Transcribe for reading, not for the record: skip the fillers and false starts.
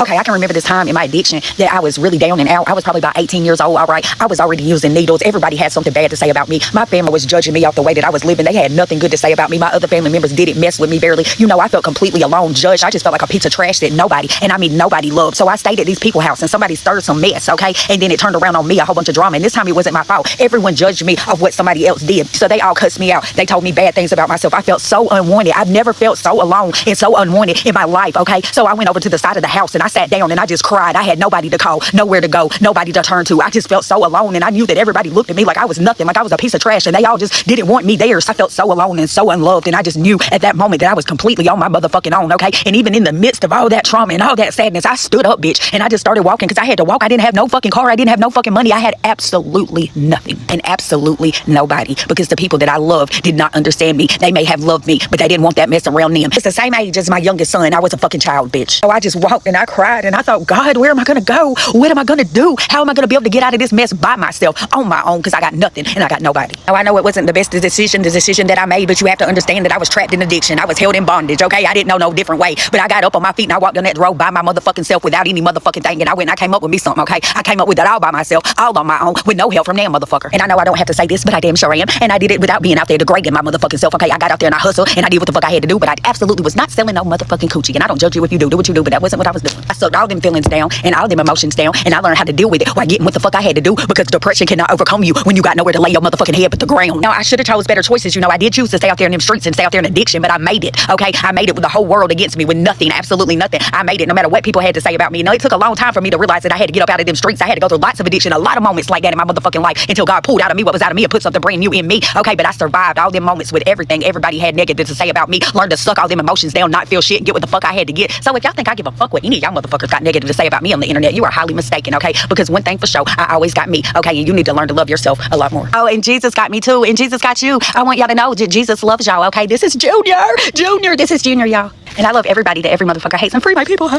Okay, I can remember this time in my addiction that I was really down and out. I was probably about 18 years old, all right? I was already using needles. Everybody had something bad to say about me. My family was judging me off the way that I was living. They had nothing good to say about me. My other family members didn't mess with me barely. You know, I felt completely alone, judged. I just felt like a piece of trash that nobody, and I mean nobody, loved. So I stayed at these people's house and somebody stirred some mess, okay? And then it turned around on me, a whole bunch of drama. And this time it wasn't my fault. Everyone judged me of what somebody else did. So they all cussed me out. They told me bad things about myself. I felt so unwanted. I've never felt so alone and so unwanted in my life, okay? So I went over to the side of the house and I sat down and I just cried. I had nobody to call, nowhere to go, nobody to turn to. I just felt so alone, and I knew that everybody looked at me like I was nothing, like I was a piece of trash, and they all just didn't want me there. So I felt so alone and so unloved, and I just knew at that moment that I was completely on my motherfucking own, okay? And even in the midst of all that trauma and all that sadness, I stood up, bitch, and I just started walking because I had to walk. I didn't have no fucking car. I didn't have no fucking money. I had absolutely nothing and absolutely nobody, because the people that I loved did not understand me. They may have loved me, but they didn't want that mess around them. It's the same age as my youngest son. I was a fucking child, bitch. So I just walked and I cried and I thought, God, where am I gonna go? What am I gonna do? How am I gonna be able to get out of this mess by myself, on my own, because I got nothing and I got nobody? Now, I know it wasn't the best decision that I made, but you have to understand that I was trapped in addiction. I was held in bondage, okay? I didn't know no different way, but I got up on my feet and I walked down that road by my motherfucking self without any motherfucking thing, and I went and I came up with me something, okay? I came up with it all by myself, all on my own, with no help from them, motherfucker. And I know I don't have to say this, but I damn sure am, and I did it without being out there degrading my motherfucking self, okay? I got out there and I hustled and I did what the fuck I had to do, but I absolutely was not selling no motherfucking coochie. And I don't judge you if you do what you do, but that wasn't what I was doing. I sucked all them feelings down and all them emotions down, and I learned how to deal with it while getting what the fuck I had to do, because depression cannot overcome you when you got nowhere to lay your motherfucking head but the ground. Now, I should have chose better choices. You know, I did choose to stay out there in them streets and stay out there in addiction, but I made it, okay? I made it with the whole world against me, with nothing, absolutely nothing. I made it no matter what people had to say about me. Now, it took a long time for me to realize that I had to get up out of them streets. I had to go through lots of addiction, a lot of moments like that in my motherfucking life, until God pulled out of me what was out of me and put something brand new in me, okay? But I survived all them moments with everything everybody had negative to say about me. Learned to suck all them emotions down, not feel shit, and get what the fuck I had to get. So if y'all think I give a fuck what any of y'all motherfuckers got negative to say about me on the internet, you are highly mistaken, okay? Because one thing for sure, I always got me, okay? And you need to learn to love yourself a lot more. Oh, and Jesus got me too, and Jesus got you. I want y'all to know that Jesus loves y'all, okay? This is Junior. This is Junior, y'all. And I love everybody that every motherfucker hates, and free my people.